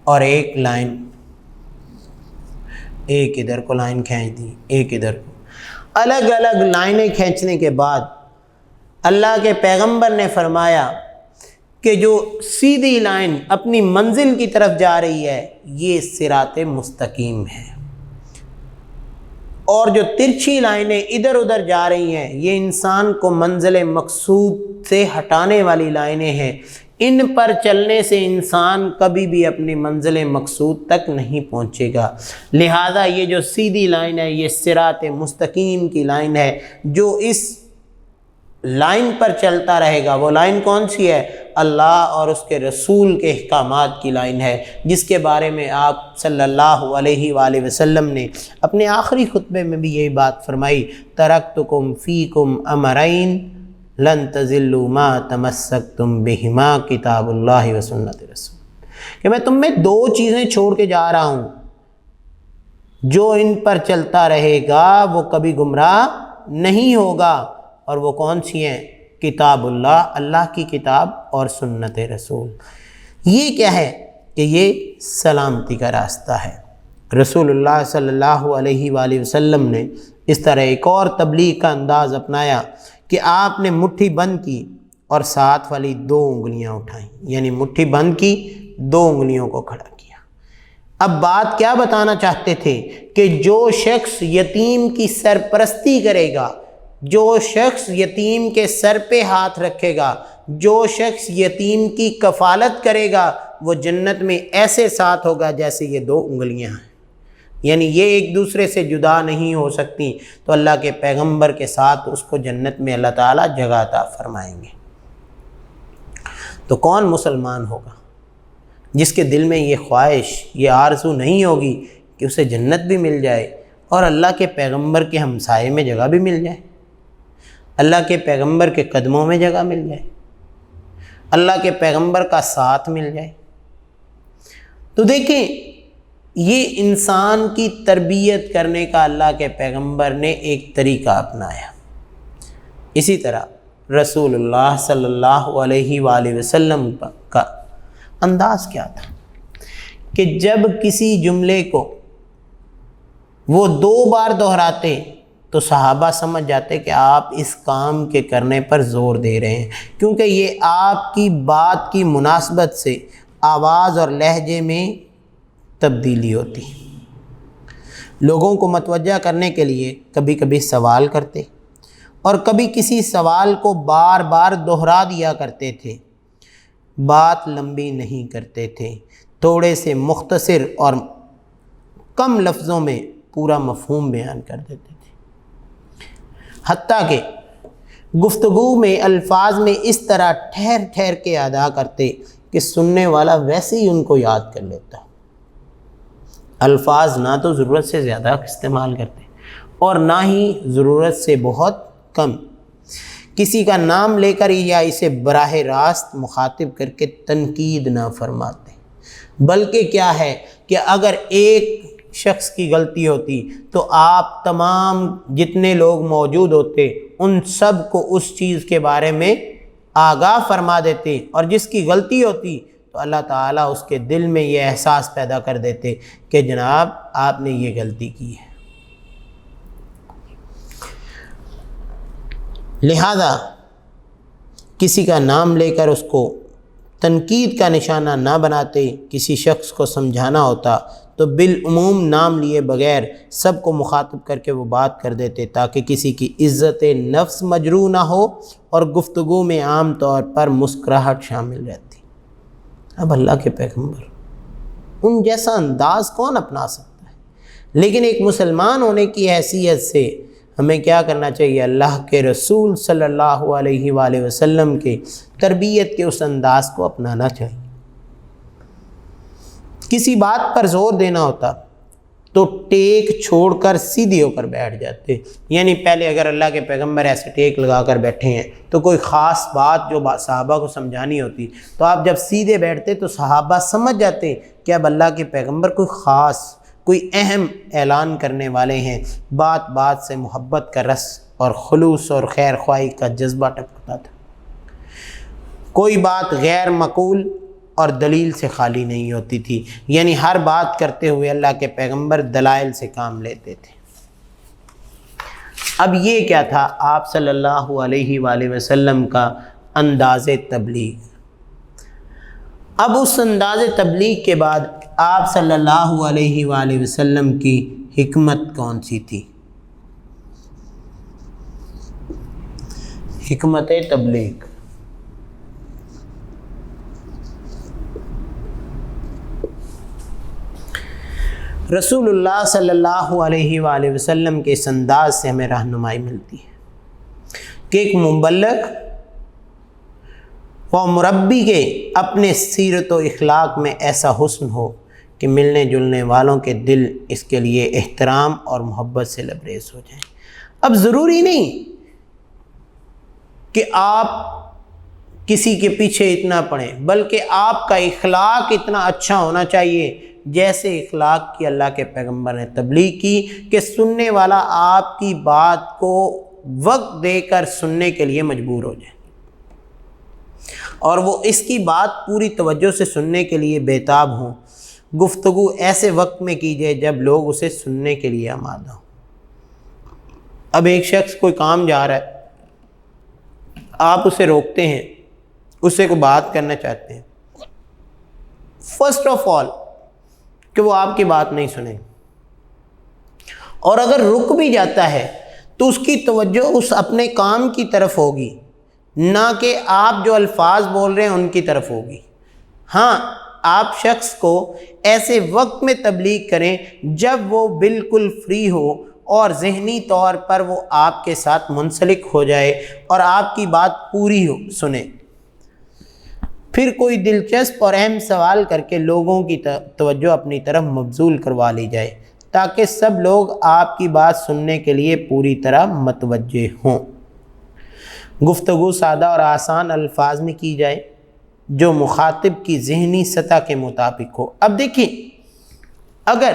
[SPEAKER 2] اور ایک لائن، ایک ادھر کو لائن کھینچ دی، ایک ادھر کو، الگ الگ لائنیں کھینچنے کے بعد اللہ کے پیغمبر نے فرمایا کہ جو سیدھی لائن اپنی منزل کی طرف جا رہی ہے یہ صراط مستقیم ہے، اور جو ترچھی لائنیں ادھر ادھر جا رہی ہیں یہ انسان کو منزل مقصود سے ہٹانے والی لائنیں ہیں۔ ان پر چلنے سے انسان کبھی بھی اپنی منزل مقصود تک نہیں پہنچے گا۔ لہذا یہ جو سیدھی لائن ہے یہ صراط مستقیم کی لائن ہے۔ جو اس لائن پر چلتا رہے گا وہ لائن کون سی ہے؟ اللہ اور اس کے رسول کے احکامات کی لائن ہے، جس کے بارے میں آپ صلی اللہ علیہ وآلہ وسلم نے اپنے آخری خطبے میں بھی یہی بات فرمائی، ترکتکم فیکم امرین لن تضلوا ما تمسکتم بہما کتاب اللہ و سنت رسول، کہ میں تم میں دو چیزیں چھوڑ کے جا رہا ہوں، جو ان پر چلتا رہے گا وہ کبھی گمراہ نہیں ہوگا، اور وہ کون سی ہیں؟ کتاب اللہ، اللہ کی کتاب، اور سنت رسول۔ یہ کیا ہے؟ کہ یہ سلامتی کا راستہ ہے۔ رسول اللہ صلی اللہ علیہ وآلہ وسلم نے اس طرح ایک اور تبلیغ کا انداز اپنایا کہ آپ نے مٹھی بند کی اور ساتھ والی دو انگلیاں اٹھائیں، یعنی مٹھی بند کی، دو انگلیوں کو کھڑا کیا۔ اب بات کیا بتانا چاہتے تھے؟ کہ جو شخص یتیم کی سرپرستی کرے گا، جو شخص یتیم کے سر پہ ہاتھ رکھے گا، جو شخص یتیم کی کفالت کرے گا، وہ جنت میں ایسے ساتھ ہوگا جیسے یہ دو انگلیاں ہیں، یعنی یہ ایک دوسرے سے جدا نہیں ہو سکتی۔ تو اللہ کے پیغمبر کے ساتھ اس کو جنت میں اللہ تعالیٰ جگہ عطا فرمائیں گے۔ تو کون مسلمان ہوگا جس کے دل میں یہ خواہش، یہ آرزو نہیں ہوگی کہ اسے جنت بھی مل جائے اور اللہ کے پیغمبر کے ہمسائے میں جگہ بھی مل جائے؟ اللہ کے پیغمبر کے قدموں میں جگہ مل جائے، اللہ کے پیغمبر کا ساتھ مل جائے۔ تو دیکھیں یہ انسان کی تربیت کرنے کا اللہ کے پیغمبر نے ایک طریقہ اپنایا۔ اسی طرح رسول اللہ صلی اللہ علیہ وآلہ وسلم کا انداز کیا تھا کہ جب کسی جملے کو وہ 2 بار دہراتے تو صحابہ سمجھ جاتے کہ آپ اس کام کے کرنے پر زور دے رہے ہیں، کیونکہ یہ آپ کی بات کی مناسبت سے آواز اور لہجے میں تبدیلی ہوتی۔ لوگوں کو متوجہ کرنے کے لیے کبھی کبھی سوال کرتے اور کبھی کسی سوال کو بار بار دہرا دیا کرتے تھے، بات لمبی نہیں کرتے تھے، تھوڑے سے مختصر اور کم لفظوں میں پورا مفہوم بیان کر دیتے تھے، حتیٰ کہ گفتگو میں الفاظ میں اس طرح ٹھہر ٹھہر کے ادا کرتے کہ سننے والا ویسے ہی ان کو یاد کر لیتا۔ الفاظ نہ تو ضرورت سے زیادہ استعمال کرتے اور نہ ہی ضرورت سے بہت کم، کسی کا نام لے کر یا اسے براہ راست مخاطب کر کے تنقید نہ فرماتے، بلکہ کیا ہے کہ اگر ایک شخص کی غلطی ہوتی تو آپ تمام جتنے لوگ موجود ہوتے ان سب کو اس چیز کے بارے میں آگاہ فرما دیتے، اور جس کی غلطی ہوتی تو اللہ تعالیٰ اس کے دل میں یہ احساس پیدا کر دیتے کہ جناب آپ نے یہ غلطی کی ہے۔ لہذا کسی کا نام لے کر اس کو تنقید کا نشانہ نہ بناتے، کسی شخص کو سمجھانا ہوتا تو بالعموم نام لیے بغیر سب کو مخاطب کر کے وہ بات کر دیتے تاکہ کسی کی عزت نفس مجروح نہ ہو اور گفتگو میں عام طور پر مسکراہٹ شامل رہتی۔ اب اللہ کے پیغمبر ان جیسا انداز کون اپنا سکتا ہے؟ لیکن ایک مسلمان ہونے کی حیثیت سے ہمیں کیا کرنا چاہیے؟ اللہ کے رسول صلی اللہ علیہ وآلہ وسلم کے تربیت کے اس انداز کو اپنانا چاہیے۔ کسی بات پر زور دینا ہوتا تو ٹیک چھوڑ کر سیدھے ہو کر بیٹھ جاتے، یعنی پہلے اگر اللہ کے پیغمبر ایسے ٹیک لگا کر بیٹھے ہیں تو کوئی خاص بات جو صحابہ کو سمجھانی ہوتی تو آپ جب سیدھے بیٹھتے تو صحابہ سمجھ جاتے کہ اب اللہ کے پیغمبر کوئی خاص کوئی اہم اعلان کرنے والے ہیں، بات بات سے محبت کا رس اور خلوص اور خیر خواہی کا جذبہ ٹپکتا تھا، کوئی بات غیر معقول اور دلیل سے خالی نہیں ہوتی تھی، یعنی ہر بات کرتے ہوئے اللہ کے پیغمبر دلائل سے کام لیتے تھے۔ اب یہ کیا تھا؟ آپ صلی اللہ علیہ وآلہ وسلم کا انداز تبلیغ۔ اب اس انداز تبلیغ کے بعد آپ صلی اللہ علیہ وآلہ وسلم کی حکمت کون سی تھی؟ حکمت تبلیغ۔ رسول اللہ صلی اللہ علیہ وآلہ وسلم کے اس انداز سے ہمیں رہنمائی ملتی ہے کہ ایک مبلغ و مربی کے اپنے سیرت و اخلاق میں ایسا حسن ہو کہ ملنے جلنے والوں کے دل اس کے لیے احترام اور محبت سے لبریز ہو جائیں۔ اب ضروری نہیں کہ آپ کسی کے پیچھے اتنا پڑیں، بلکہ آپ کا اخلاق اتنا اچھا ہونا چاہیے جیسے اخلاق کی اللہ کے پیغمبر نے تبلیغ کی کہ سننے والا آپ کی بات کو وقت دے کر سننے کے لیے مجبور ہو جائے اور وہ اس کی بات پوری توجہ سے سننے کے لیے بےتاب ہوں۔ گفتگو ایسے وقت میں کیجیے جب لوگ اسے سننے کے لیے آمادہ ہوں۔ اب ایک شخص کوئی کام جا رہا ہے، آپ اسے روکتے ہیں، اسے کوئی بات کرنا چاہتے ہیں، فرسٹ آف آل کہ وہ آپ کی بات نہیں سنیں، اور اگر رک بھی جاتا ہے تو اس کی توجہ اس اپنے کام کی طرف ہوگی، نہ کہ آپ جو الفاظ بول رہے ہیں ان کی طرف ہوگی۔ ہاں، آپ شخص کو ایسے وقت میں تبلیغ کریں جب وہ بالکل فری ہو اور ذہنی طور پر وہ آپ کے ساتھ منسلک ہو جائے اور آپ کی بات پوری ہو سنیں۔ پھر کوئی دلچسپ اور اہم سوال کر کے لوگوں کی توجہ اپنی طرف مبذول کروا لی جائے تاکہ سب لوگ آپ کی بات سننے کے لیے پوری طرح متوجہ ہوں۔ گفتگو سادہ اور آسان الفاظ میں کی جائے جو مخاطب کی ذہنی سطح کے مطابق ہو۔ اب دیکھیں، اگر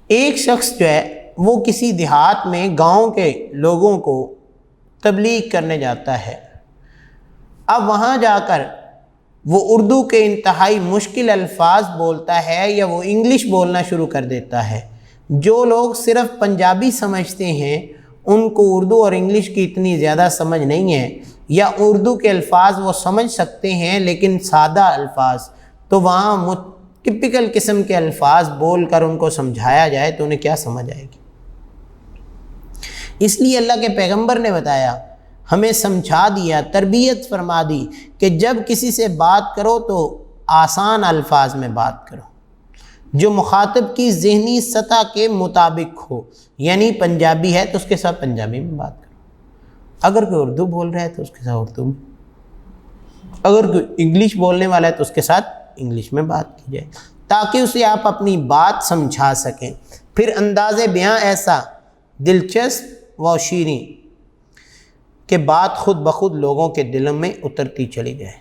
[SPEAKER 2] ایک شخص جو ہے وہ کسی دیہات میں گاؤں کے لوگوں کو تبلیغ کرنے جاتا ہے، اب وہاں جا کر وہ اردو کے انتہائی مشکل الفاظ بولتا ہے یا وہ انگلش بولنا شروع کر دیتا ہے، جو لوگ صرف پنجابی سمجھتے ہیں ان کو اردو اور انگلش کی اتنی زیادہ سمجھ نہیں ہے، یا اردو کے الفاظ وہ سمجھ سکتے ہیں لیکن سادہ الفاظ، تو وہاں ٹپیکل قسم کے الفاظ بول کر ان کو سمجھایا جائے تو انہیں کیا سمجھ آئے گی؟ اس لیے اللہ کے پیغمبر نے بتایا، ہمیں سمجھا دیا، تربیت فرما دی کہ جب کسی سے بات کرو تو آسان الفاظ میں بات کرو جو مخاطب کی ذہنی سطح کے مطابق ہو، یعنی پنجابی ہے تو اس کے ساتھ پنجابی میں بات کرو، اگر کوئی اردو بول رہا ہے تو اس کے ساتھ اردو میں، اگر کوئی انگلش بولنے والا ہے تو اس کے ساتھ انگلش میں بات کی جائے تاکہ اسے آپ اپنی بات سمجھا سکیں۔ پھر انداز بیاں ایسا دلچسپ و شیریں کہ بات خود بخود لوگوں کے دلوں میں اترتی چلی جائے،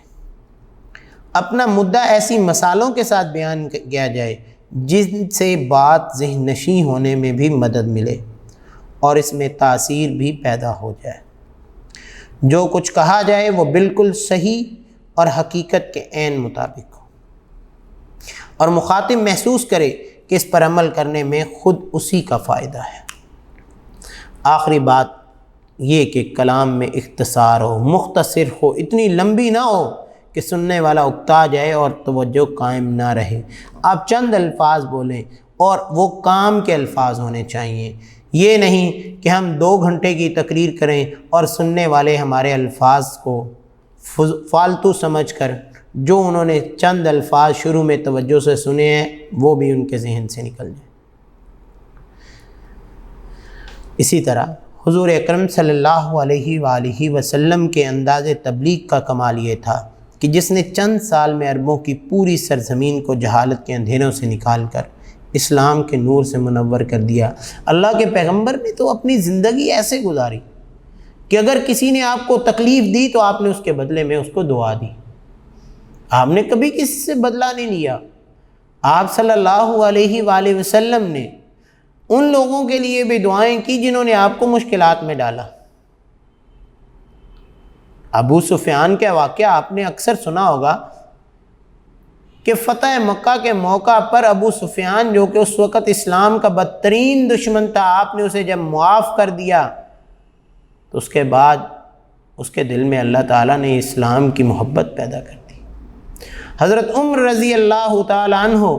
[SPEAKER 2] اپنا مدعا ایسی مثالوں کے ساتھ بیان کیا جائے جن سے بات ذہن نشیں ہونے میں بھی مدد ملے اور اس میں تاثیر بھی پیدا ہو جائے، جو کچھ کہا جائے وہ بالکل صحیح اور حقیقت کے عین مطابق ہو اور مخاطب محسوس کرے کہ اس پر عمل کرنے میں خود اسی کا فائدہ ہے۔ آخری بات یہ کہ کلام میں اختصار ہو، مختصر ہو، اتنی لمبی نہ ہو کہ سننے والا اکتا جائے اور توجہ قائم نہ رہے۔ آپ چند الفاظ بولیں اور وہ کام کے الفاظ ہونے چاہیے، یہ نہیں کہ ہم 2 گھنٹے کی تقریر کریں اور سننے والے ہمارے الفاظ کو فالتو سمجھ کر جو انہوں نے چند الفاظ شروع میں توجہ سے سنے ہیں وہ بھی ان کے ذہن سے نکل جائیں۔ اسی طرح حضور اکرم صلی اللہ علیہ وآلہ وسلم کے انداز تبلیغ کا کمال یہ تھا کہ جس نے چند سال میں عربوں کی پوری سرزمین کو جہالت کے اندھیروں سے نکال کر اسلام کے نور سے منور کر دیا۔ اللہ کے پیغمبر نے تو اپنی زندگی ایسے گزاری کہ اگر کسی نے آپ کو تکلیف دی تو آپ نے اس کے بدلے میں اس کو دعا دی، آپ نے کبھی کسی سے بدلہ نہیں لیا۔ آپ صلی اللہ علیہ وآلہ وسلم نے ان لوگوں کے لیے بھی دعائیں کی جنہوں نے آپ کو مشکلات میں ڈالا۔ ابو سفیان کا واقعہ آپ نے اکثر سنا ہوگا کہ فتح مکہ کے موقع پر ابو سفیان جو کہ اس وقت اسلام کا بدترین دشمن تھا، آپ نے اسے جب معاف کر دیا تو اس کے بعد اس کے دل میں اللہ تعالیٰ نے اسلام کی محبت پیدا کر دی۔ حضرت عمر رضی اللہ تعالیٰ عنہ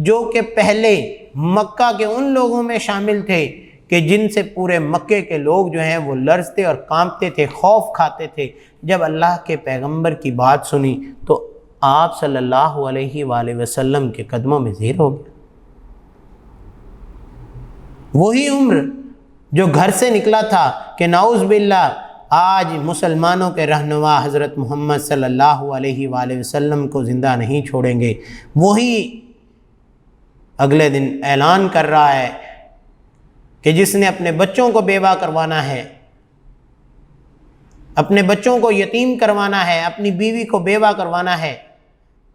[SPEAKER 2] جو کہ پہلے مکہ کے ان لوگوں میں شامل تھے کہ جن سے پورے مکے کے لوگ جو ہیں وہ لرزتے اور کانپتے تھے، خوف کھاتے تھے، جب اللہ کے پیغمبر کی بات سنی تو آپ صلی اللہ علیہ وآلہ وسلم کے قدموں میں زیر ہو گیا۔ وہی عمر جو گھر سے نکلا تھا کہ نعوذ باللہ آج مسلمانوں کے رہنما حضرت محمد صلی اللہ علیہ وآلہ وسلم کو زندہ نہیں چھوڑیں گے، وہی اگلے دن اعلان کر رہا ہے کہ جس نے اپنے بچوں کو بیوہ کروانا ہے، اپنے بچوں کو یتیم کروانا ہے، اپنی بیوی کو بیوہ کروانا ہے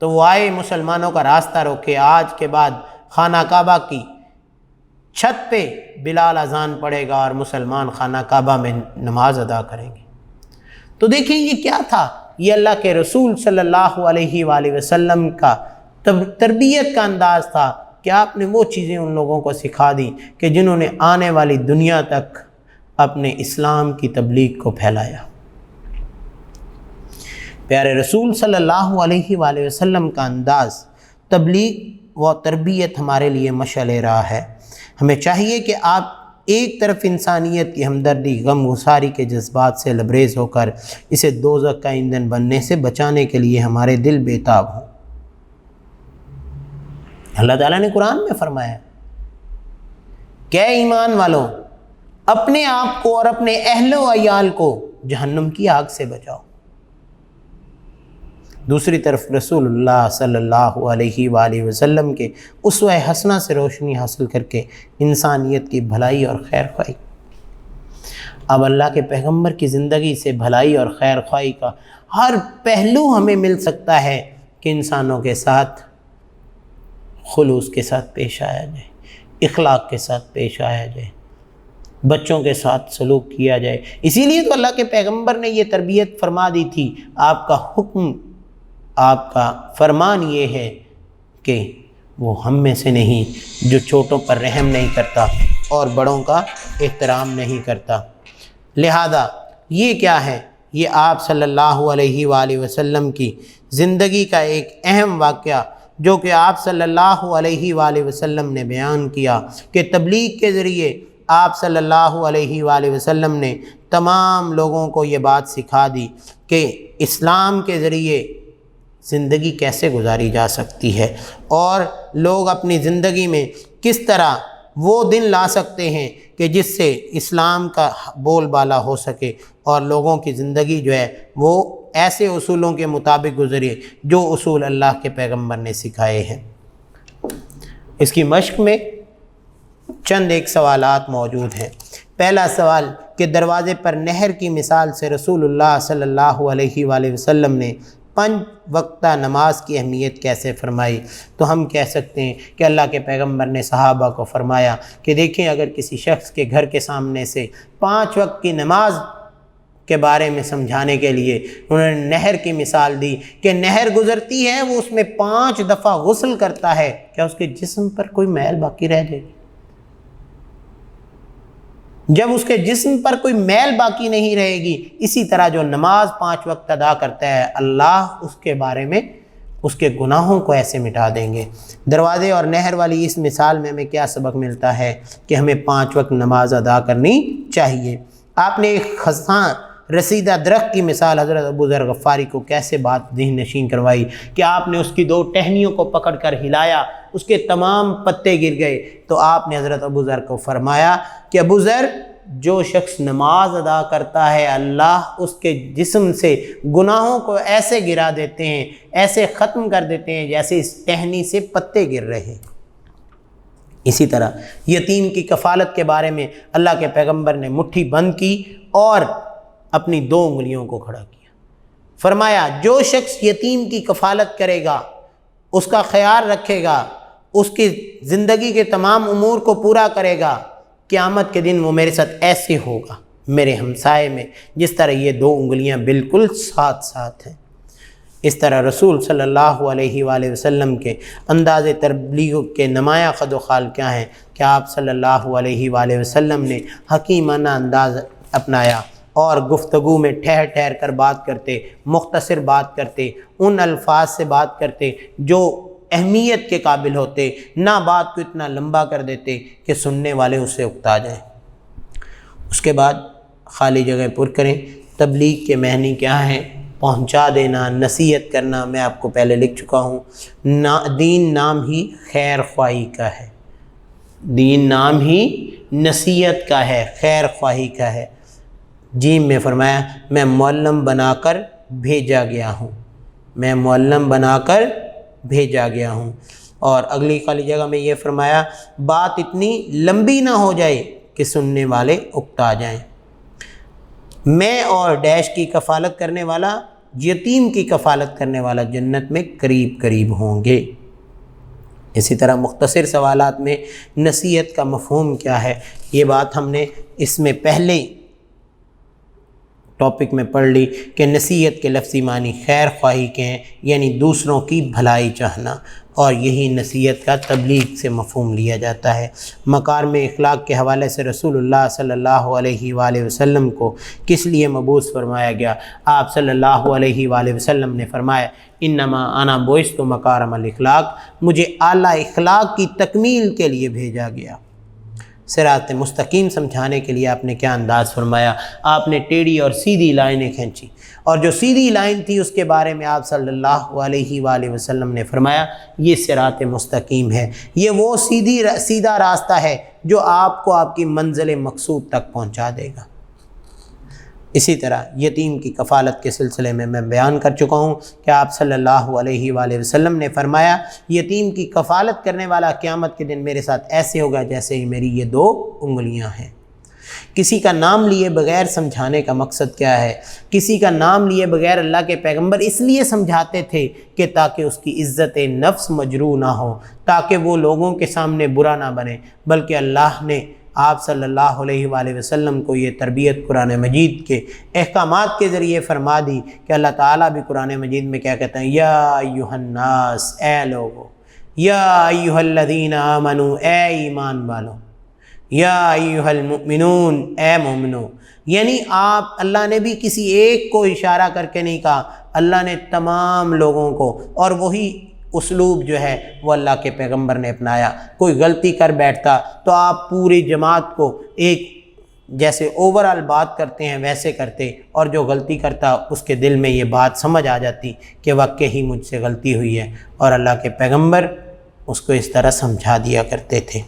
[SPEAKER 2] تو وہ آئے مسلمانوں کا راستہ روکے۔ آج کے بعد خانہ کعبہ کی چھت پہ بلال اذان پڑے گا اور مسلمان خانہ کعبہ میں نماز ادا کریں گے۔ تو دیکھیں یہ کیا تھا، یہ اللہ کے رسول صلی اللہ علیہ وآلہ وسلم کا تربیت کا انداز تھا کہ آپ نے وہ چیزیں ان لوگوں کو سکھا دی کہ جنہوں نے آنے والی دنیا تک اپنے اسلام کی تبلیغ کو پھیلایا۔ پیارے رسول صلی اللہ علیہ وآلہ وسلم کا انداز تبلیغ و تربیت ہمارے لیے مشعل راہ ہے۔ ہمیں چاہیے کہ آپ ایک طرف انسانیت کی ہمدردی، غم گساری کے جذبات سے لبریز ہو کر اسے دوزخ کا ایندھن بننے سے بچانے کے لیے ہمارے دل بےتاب ہوں۔ اللہ تعالیٰ نے قرآن میں فرمایا کہ اے ایمان والوں اپنے آپ کو اور اپنے اہل و عیال کو جہنم کی آگ سے بچاؤ۔ دوسری طرف رسول اللہ صلی اللہ علیہ وآلہ وسلم کے اسوہ حسنہ سے روشنی حاصل کر کے انسانیت کی بھلائی اور خیر خواہی۔ اب اللہ کے پیغمبر کی زندگی سے بھلائی اور خیر خواہی کا ہر پہلو ہمیں مل سکتا ہے کہ انسانوں کے ساتھ خلوص کے ساتھ پیش آیا جائے، اخلاق کے ساتھ پیش آیا جائے، بچوں کے ساتھ سلوک کیا جائے۔ اسی لیے تو اللہ کے پیغمبر نے یہ تربیت فرما دی تھی، آپ کا حکم، آپ کا فرمان یہ ہے کہ وہ ہم میں سے نہیں جو چھوٹوں پر رحم نہیں کرتا اور بڑوں کا احترام نہیں کرتا۔ لہذا یہ کیا ہے؟ یہ آپ صلی اللہ علیہ وآلہ وسلم کی زندگی کا ایک اہم واقعہ جو کہ آپ صلی اللہ علیہ وآلہ وسلم نے بیان کیا کہ تبلیغ کے ذریعے آپ صلی اللہ علیہ وآلہ وسلم نے تمام لوگوں کو یہ بات سکھا دی کہ اسلام کے ذریعے زندگی کیسے گزاری جا سکتی ہے اور لوگ اپنی زندگی میں کس طرح وہ دن لا سکتے ہیں کہ جس سے اسلام کا بول بالا ہو سکے اور لوگوں کی زندگی جو ہے وہ ایسے اصولوں کے مطابق گزرے جو اصول اللہ کے پیغمبر نے سکھائے ہیں۔ اس کی مشق میں چند ایک سوالات موجود ہیں۔ پہلا سوال کہ دروازے پر نہر کی مثال سے رسول اللہ صلی اللہ علیہ وآلہ وسلم نے 5 وقتہ نماز کی اہمیت کیسے فرمائی؟ تو ہم کہہ سکتے ہیں کہ اللہ کے پیغمبر نے صحابہ کو فرمایا کہ دیکھیں اگر کسی شخص کے گھر کے سامنے سے 5 وقت کی نماز کے بارے میں سمجھانے کے لیے انہوں نے نہر کی مثال دی کہ نہر گزرتی ہے، وہ اس میں 5 دفعہ غسل کرتا ہے، کیا اس کے جسم پر کوئی میل باقی رہ جائے گی؟ جب اس کے جسم پر کوئی میل باقی نہیں رہے گی، اسی طرح جو نماز 5 وقت ادا کرتا ہے اللہ اس کے بارے میں اس کے گناہوں کو ایسے مٹا دیں گے۔ دروازے اور نہر والی اس مثال میں ہمیں کیا سبق ملتا ہے کہ ہمیں 5 وقت نماز ادا کرنی چاہیے۔ آپ نے ایک خزاں رسیدہ درخت کی مثال حضرت ابو ذر غفاری کو کیسے بات ذہن نشین کروائی کہ آپ نے اس کی 2 ٹہنیوں کو پکڑ کر ہلایا، اس کے تمام پتے گر گئے، تو آپ نے حضرت ابو ذر کو فرمایا کہ ابو ذر، جو شخص نماز ادا کرتا ہے اللہ اس کے جسم سے گناہوں کو ایسے گرا دیتے ہیں، ایسے ختم کر دیتے ہیں جیسے اس ٹہنی سے پتے گر رہے ہیں۔ اسی طرح یتیم کی کفالت کے بارے میں اللہ کے پیغمبر نے مٹھی بند کی اور اپنی 2 انگلیوں کو کھڑا کیا، فرمایا جو شخص یتیم کی کفالت کرے گا، اس کا خیال رکھے گا، اس کی زندگی کے تمام امور کو پورا کرے گا، قیامت کے دن وہ میرے ساتھ ایسے ہوگا میرے ہمسائے میں جس طرح یہ 2 انگلیاں بالکل ساتھ ساتھ ہیں۔ اس طرح رسول صلی اللہ علیہ وآلہ وسلم کے انداز تبلیغ کے نمایاں خد و خال کیا ہیں کہ آپ صلی اللہ علیہ وآلہ وسلم نے حکیمانہ انداز اپنایا اور گفتگو میں ٹھہر ٹھہر کر بات کرتے، مختصر بات کرتے، ان الفاظ سے بات کرتے جو اہمیت کے قابل ہوتے، نہ بات کو اتنا لمبا کر دیتے کہ سننے والے اسے اکتا جائیں۔ اس کے بعد خالی جگہ پر کریں۔ تبلیغ کے معنی کیا ہیں؟ پہنچا دینا، نصیحت کرنا، میں آپ کو پہلے لکھ چکا ہوں۔ دین نام ہی خیر خواہی کا ہے، دین نام ہی نصیحت کا ہے، خیر خواہی کا ہے۔ جیم میں فرمایا میں معلم بنا کر بھیجا گیا ہوں، میں معلم بنا کر بھیجا گیا ہوں۔ اور اگلی خالی جگہ میں یہ فرمایا بات اتنی لمبی نہ ہو جائے کہ سننے والے اکتا جائیں۔ میں اور ڈیش کی کفالت کرنے والا، یتیم کی کفالت کرنے والا جنت میں قریب قریب ہوں گے۔ اسی طرح مختصر سوالات میں نصیحت کا مفہوم کیا ہے، یہ بات ہم نے اس میں پہلے ٹاپک میں پڑھ لی کہ نصیحت کے لفظی معنی خیر خواہی کے ہیں، یعنی دوسروں کی بھلائی چاہنا، اور یہی نصیحت کا تبلیغ سے مفہوم لیا جاتا ہے۔ مکارم اخلاق کے حوالے سے رسول اللہ صلی اللہ علیہ وآلہ وسلم کو کس لیے مبعوث فرمایا گیا؟ آپ صلی اللہ علیہ وآلہ وسلم نے فرمایا انما انا بعثت مکارم الاخلاق، مجھے اعلیٰ اخلاق کی تکمیل کے لیے بھیجا گیا۔ صراط مستقیم سمجھانے کے لیے آپ نے کیا انداز فرمایا؟ آپ نے ٹیڑھی اور سیدھی لائنیں کھینچی، اور جو سیدھی لائن تھی اس کے بارے میں آپ صلی اللہ علیہ وآلہ وسلم نے فرمایا یہ صراط مستقیم ہے، یہ وہ سیدھا راستہ ہے جو آپ کو آپ کی منزل مقصود تک پہنچا دے گا۔ اسی طرح یتیم کی کفالت کے سلسلے میں بیان کر چکا ہوں کہ آپ صلی اللہ علیہ وآلہ وسلم نے فرمایا یتیم کی کفالت کرنے والا قیامت کے دن میرے ساتھ ایسے ہوگا جیسے ہی میری یہ 2 انگلیاں ہیں۔ کسی کا نام لیے بغیر سمجھانے کا مقصد کیا ہے؟ کسی کا نام لیے بغیر اللہ کے پیغمبر اس لیے سمجھاتے تھے کہ تاکہ اس کی عزت نفس مجروح نہ ہو، تاکہ وہ لوگوں کے سامنے برا نہ بنے، بلکہ اللہ نے آپ صلی اللہ علیہ وآلہ وسلم کو یہ تربیت قرآن مجید کے احکامات کے ذریعے فرما دی کہ اللہ تعالیٰ بھی قرآن مجید میں کیا کہتے ہیں؟ یا ایھا الناس، اے لوگو، یا ایھا الذین آمنو، اے ایمان والو، یا ایھا المؤمنون، اے مومنو۔ یعنی اللہ نے بھی کسی ایک کو اشارہ کر کے نہیں کہا، اللہ نے تمام لوگوں کو، اور وہی اسلوب جو ہے وہ اللہ کے پیغمبر نے اپنایا۔ کوئی غلطی کر بیٹھتا تو آپ پوری جماعت کو ایک جیسے اوورال بات کرتے ہیں ویسے کرتے، اور جو غلطی کرتا اس کے دل میں یہ بات سمجھ آ جاتی کہ واقعی ہی مجھ سے غلطی ہوئی ہے، اور اللہ کے پیغمبر اس کو اس طرح سمجھا دیا کرتے تھے۔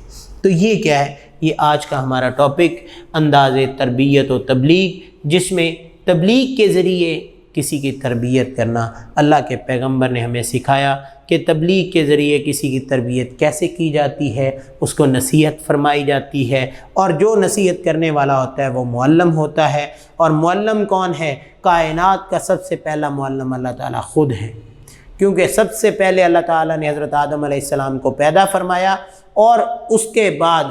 [SPEAKER 2] تو یہ کیا ہے؟ یہ آج کا ہمارا ٹاپک انداز تربیت و تبلیغ، جس میں تبلیغ کے ذریعے کسی کی تربیت کرنا۔ اللہ کے پیغمبر نے ہمیں سکھایا کہ تبلیغ کے ذریعے کسی کی تربیت کیسے کی جاتی ہے، اس کو نصیحت فرمائی جاتی ہے، اور جو نصیحت کرنے والا ہوتا ہے وہ معلم ہوتا ہے۔ اور معلم کون ہے؟ کائنات کا سب سے پہلا معلم اللہ تعالیٰ خود ہے، کیونکہ سب سے پہلے اللہ تعالیٰ نے حضرت آدم علیہ السلام کو پیدا فرمایا، اور اس کے بعد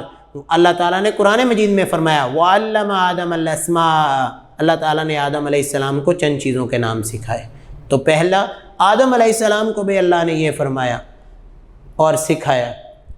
[SPEAKER 2] اللہ تعالیٰ نے قرآن مجید میں فرمایا وَعَلَّمَ آدَمَ الْأَسْمَاءَ، اللہ تعالیٰ نے آدم علیہ السلام کو چند چیزوں کے نام سکھائے۔ تو پہلا آدم علیہ السلام کو بھی اللہ نے یہ فرمایا اور سکھایا۔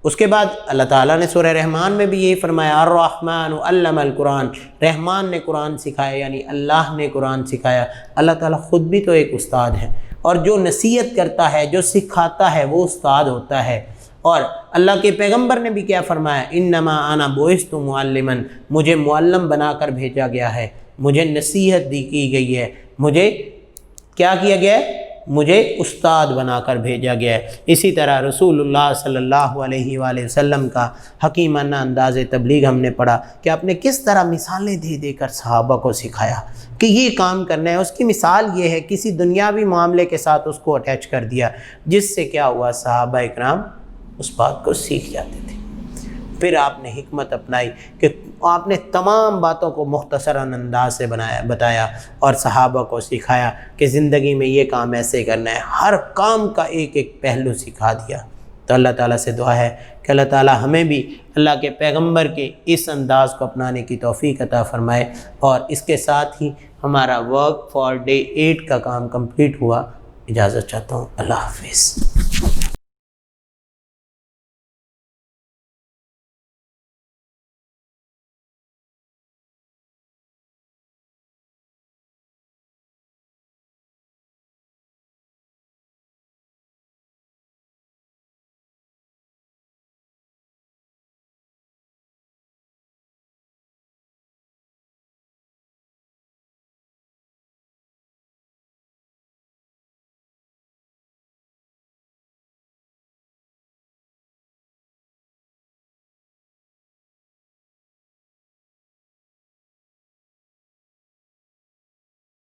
[SPEAKER 2] اس کے بعد اللہ تعالیٰ نے سورہ رحمان میں بھی یہی فرمایا الرحمن علم القرآن، رحمان نے قرآن سکھایا، یعنی اللہ نے قرآن سکھایا۔ اللہ تعالیٰ خود بھی تو ایک استاد ہے، اور جو نصیحت کرتا ہے، جو سکھاتا ہے، وہ استاد ہوتا ہے۔ اور اللہ کے پیغمبر نے بھی کیا فرمایا؟ انما انا بعثت معلما، مجھے معلم بنا کر بھیجا گیا ہے، مجھے نصیحت کی گئی ہے، مجھے کیا کیا گیا ہے؟ مجھے استاد بنا کر بھیجا گیا ہے۔ اسی طرح رسول اللہ صلی اللہ علیہ وآلہ وسلم کا حکیمانہ انداز تبلیغ ہم نے پڑھا کہ آپ نے کس طرح مثالیں دے دے کر صحابہ کو سکھایا کہ یہ کام کرنا ہے۔ اس کی مثال یہ ہے، کسی دنیاوی معاملے کے ساتھ اس کو اٹیچ کر دیا، جس سے کیا ہوا؟ صحابہ اکرام اس بات کو سیکھ جاتے تھے۔ پھر آپ نے حکمت اپنائی کہ آپ نے تمام باتوں کو مختصر انداز سے بتایا، اور صحابہ کو سکھایا کہ زندگی میں یہ کام ایسے کرنا ہے، ہر کام کا ایک ایک پہلو سکھا دیا۔ تو اللہ تعالیٰ سے دعا ہے کہ اللہ تعالیٰ ہمیں بھی اللہ کے پیغمبر کے اس انداز کو اپنانے کی توفیق عطا فرمائے۔ اور اس کے ساتھ ہی ہمارا ورک فار ڈے 8 کا کام کمپلیٹ ہوا۔ اجازت چاہتا ہوں، اللہ حافظ۔